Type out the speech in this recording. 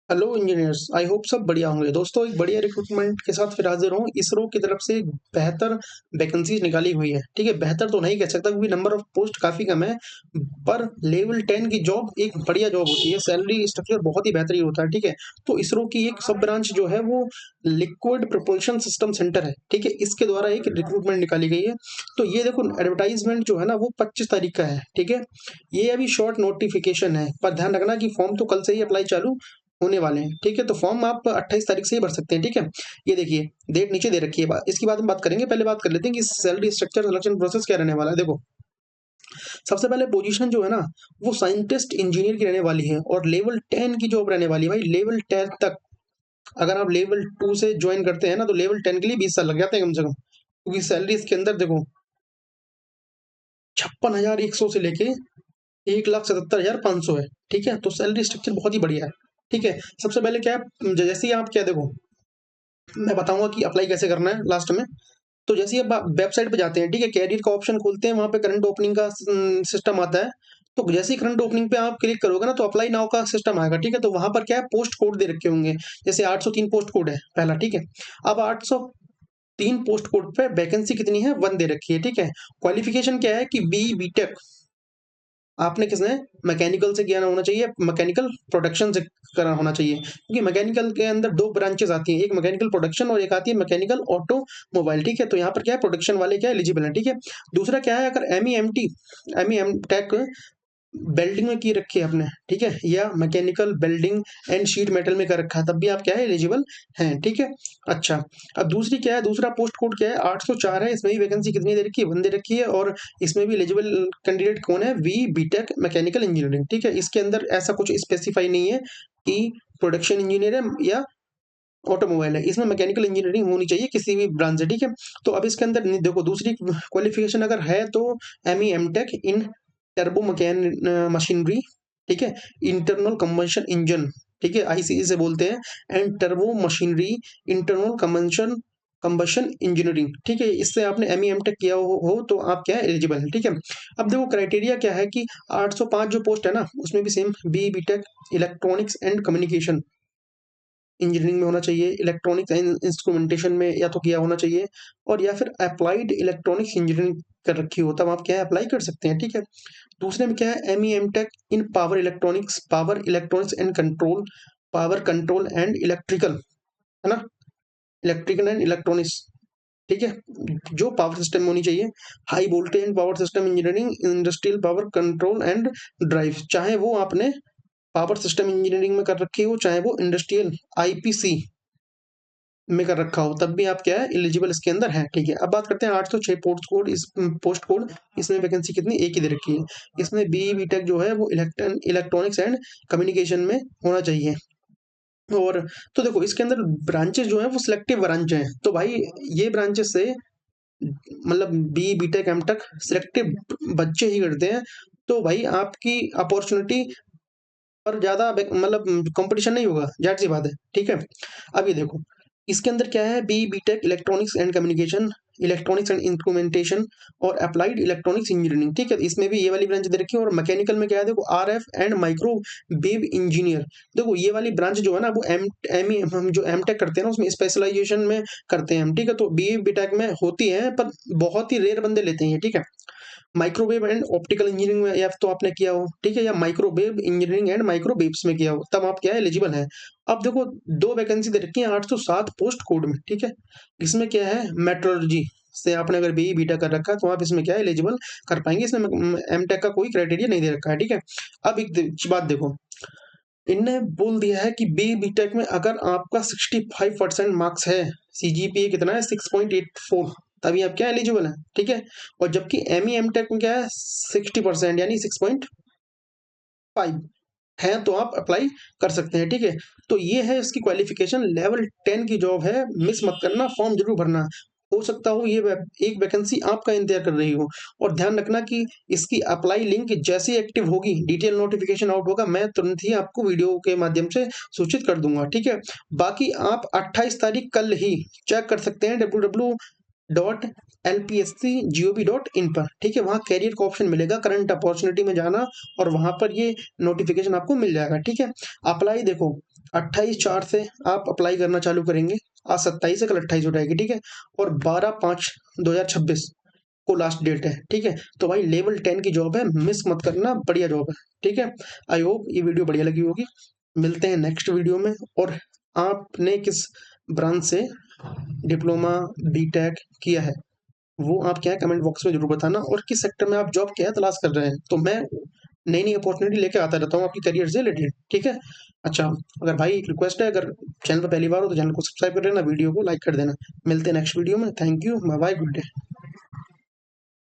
Hello engineers, I hope सब बढ़िया होंगे। दोस्तों, एक बढ़िया रिक्रूटमेंट के साथ फिर हाजिर हूँ। इसरो की तरफ से एक बेहतर वैकेंसीज निकाली हुई है। ठीक है, बेहतर तो नहीं कह सकता क्योंकि नंबर ऑफ पोस्ट काफ़ी कम है, पर लेवल 10 की जॉब एक बढ़िया जॉब होती है। सैलरी स्ट्रक्चर बहुत ही बेहतरीन होता है। ठीक है, तो इसरो की एक सब ब्रांच जो है वो लिक्विड प्रोपल्शन सिस्टम सेंटर है। ठीक है, इसके द्वारा एक रिक्रूटमेंट निकाली गई है। तो ये देखो, एडवर्टाइजमेंट जो है ना वो 25 तारीख का है। ठीक है, ये अभी शॉर्ट नोटिफिकेशन है, पर ध्यान रखना कि फॉर्म तो कल से ही अप्लाई चालू होने वाले हैं। ठीक है, तो फॉर्म आप 28 तारीख से ही भर सकते हैं। ठीक है, ये देखिए डेट नीचे दे रखी है। इसकी बाद हम बात करेंगे। पहले बात कर लेते हैं कि सैलरी स्ट्रक्चर सिलेक्शन प्रोसेस क्या रहने वाला है। देखो, सबसे पहले पोजीशन जो है ना वो साइंटिस्ट इंजीनियर की रहने वाली है और लेवल 10 की जॉब रहने वाली है। भाई, लेवल 10 तक अगर आप लेवल 2 से ज्वाइन करते हैं ना तो लेवल 10 के लिए 20 साल लग जाते हैं कम से कम, क्योंकि सैलरी इसके अंदर देखो 56,100 से लेके 1,77,500 है। ठीक है, तो सैलरी स्ट्रक्चर बहुत ही बढ़िया है। ठीक है, सबसे पहले क्या है, जैसे ही आप क्या देखो, मैं बताऊंगा कि अप्लाई कैसे करना है लास्ट में। तो जैसे ही आप वेबसाइट पे जाते हैं, ठीक है, कैरियर का ऑप्शन खोलते हैं, वहां पे करंट ओपनिंग का सिस्टम आता है। तो जैसे ही करंट ओपनिंग पे आप क्लिक करोगे ना तो अप्लाई नाउ का सिस्टम आएगा। ठीक है, तो वहां पर क्या है, पोस्ट कोड दे रखे होंगे। जैसे 803 पोस्ट कोड है पहला। ठीक है, अब 803 पोस्ट कोड पे वैकेंसी कितनी है, 1 दे रखी है। ठीक है, क्वालिफिकेशन क्या है कि बीटेक आपने किसने मैकेनिकल से किया होना चाहिए, मैकेनिकल प्रोडक्शन से करा होना चाहिए, क्योंकि मैकेनिकल के अंदर दो ब्रांचेस आती हैं, एक मैकेनिकल प्रोडक्शन और एक आती है मैकेनिकल ऑटोमोबाइल। ठीक है, तो यहाँ पर क्या है, प्रोडक्शन वाले क्या एलिजिबल है। ठीक है, दूसरा क्या है, अगर एम टेक बेल्डिंग में की रखी है आपने, ठीक है, या mechanical welding and sheet metal में कर रखा है, तब भी आप क्या है, एलिजिबल हैं। ठीक है, अच्छा, अब दूसरी क्या है, दूसरा पोस्ट कोड क्या है, 804 है। इसमें भी वैकेंसी कितनी दे रखी है, 1 दे रखी है, और इसमें भी एलिजिबल कैंडिडेट कौन है, बीटेक मैकेनिकल इंजीनियरिंग। ठीक है, इसके अंदर ऐसा कुछ स्पेसिफाई नहीं है कि प्रोडक्शन इंजीनियर है या ऑटोमोबाइल है, इसमें मैकेनिकल इंजीनियरिंग होनी चाहिए किसी भी ब्रांच से। ठीक है, तो अब इसके अंदर देखो, दूसरी क्वालिफिकेशन अगर है तो एम टेक इन टर्बो मशीनरी। ठीक है, इंटरनल कंबशन इंजन, ठीक है, आईसीई से बोलते हैं, and turbo machinery internal combustion engineering. ठीक है, इससे आपने एम टेक किया हो तो आप क्या है, एलिजिबल है। ठीक है, अब देखो क्राइटेरिया क्या है कि 805 जो पोस्ट है ना उसमें भी same B Tech electronics and communication engineering में होना चाहिए, इलेक्ट्रॉनिक्स एंड इंस्ट्रूमेंटेशन में या तो किया होना चाहिए, और या फिर अप्लाइड इलेक्ट्रॉनिक्स इंजीनियरिंग कर रखी हो, तब आप क्या है, अप्लाई कर सकते हैं। ठीक है, दूसरे में क्या है, M Tech in power electronics and control, power control and electrical, है ना, इलेक्ट्रिकल एंड इलेक्ट्रॉनिक्स। ठीक है, जो पावर सिस्टम में होनी चाहिए, high voltage and power system engineering, industrial power control and drive, चाहे वो आपने पावर सिस्टम इंजीनियरिंग में कर रखी हो, चाहे वो इंडस्ट्रियल आईपीसी में कर रखा हो, तब भी आप क्या है, एलिजिबल इसके अंदर है। ठीक है, अब बात करते हैं 806 पोस्ट कोड। इसमें वैकेंसी कितनी, एक ही दे रखी है। इसमें बीटेक जो है वो इलेक्ट्रॉनिक्स एंड कम्युनिकेशन में होना चाहिए। और तो देखो, इसके अंदर ब्रांचेस जो है वो सिलेक्टिव ब्रांच हैं, तो भाई ये ब्रांचेस से मतलब बीटेक एम टेक सिलेक्टिव बच्चे ही करते हैं। तो भाई आपकी अपॉर्चुनिटी पर ज्यादा मतलब कंपटीशन नहीं होगा, जाहिर सी बात है। ठीक है, अब ये देखो, इसके अंदर क्या है, B Tech electronics and communication, electronics and instrumentation और अप्लाइड इलेक्ट्रॉनिक्स इंजीनियरिंग। ठीक है, इसमें भी ये वाली ब्रांच दे रखी है। और मैकेनिकल में क्या है, देखो RF and micro wave engineer. देखो ये वाली ब्रांच जो है ना वो हम जो एम टेक करते हैं ना उसमें स्पेशलाइजेशन में करते हैं हम। ठीक है, तो बीटेक में होती है पर बहुत ही रेयर बंदे लेते हैं। ठीक है, माइक्रोवेव एंड ऑप्टिकल इंजीनियरिंग में या तो आपने किया हो, ठीक है, या माइक्रोवेव इंजीनियरिंग एंड माइक्रोवेव्स में किया हो, तब आप क्या है, एलिजिबल है। अब देखो, दो वैकेंसी दे रखी है 807 पोस्ट कोड में। ठीक है, इसमें क्या है, मेट्रोलॉजी से आपने अगर बी बीटा कर रखा है तो आप इसमें क्या है, एलिजिबल कर पाएंगे। इसमें एम टेक का कोई क्राइटेरिया नहीं दे रखा है। ठीक है, अब एक बात देखो, इनने बोल दिया है कि बी बीटेक में अगर आपका 65% मार्क्स है, सीजीपीए कितना है, 6.84, तभी आप क्या एलिजिबल है। ठीक है, और जबकि एम टेक में क्या है, 60% यानी 6.5 है, तो आप अप्लाई कर सकते हैं। ठीक है, तो ये है इसकी क्वालिफिकेशन। लेवल 10 की जॉब है, मिस मत करना, फॉर्म जरूर भरना। हो सकता हो ये एक वैकेंसी आपका इंतजार कर रही हो। और ध्यान रखना कि इसकी अप्लाई लिंक जैसे ही एक्टिव होगी, डिटेल नोटिफिकेशन आउट होगा, मैं तुरंत ही आपको वीडियो के माध्यम से सूचित कर दूंगा। ठीक है, बाकी आप 28 तारीख कल ही चेक कर सकते हैं www lpsc.gov.in पर, ठीक है। वहाँ कैरियर का ऑप्शन मिलेगा, करंट अपॉर्चुनिटी में जाना और वहाँ पर ये नोटिफिकेशन आपको मिल जाएगा, ठीक है। अप्लाई देखो 28/4 से आप अप्लाई करना चालू करेंगे, आज 27 है, कल 28 हो जाएगी, ठीक है। और 12/5/2026 को लास्ट डेट है, ठीक है। तो भाई लेवल 10 की जॉब है, मिस मत करना, बढ़िया जॉब है, ठीक है। आई होप ये वीडियो बढ़िया लगी होगी। मिलते हैं नेक्स्ट वीडियो में। और आपने किस ब्रांच से डिप्लोमा बीटेक किया है वो आप क्या है कमेंट बॉक्स में जरूर बताना, और किस सेक्टर में आप जॉब क्या है तलाश कर रहे हैं, तो मैं नई नई अपॉर्चुनिटी लेके आता रहता हूँ आपकी करियर से रिलेटेड, ठीक है। अच्छा, अगर भाई एक रिक्वेस्ट है, अगर चैनल पर पहली बार हो तो चैनल को सब्सक्राइब कर लेना, वीडियो को लाइक कर देना। मिलते हैं नेक्स्ट वीडियो में। Thank you, bye bye, good day.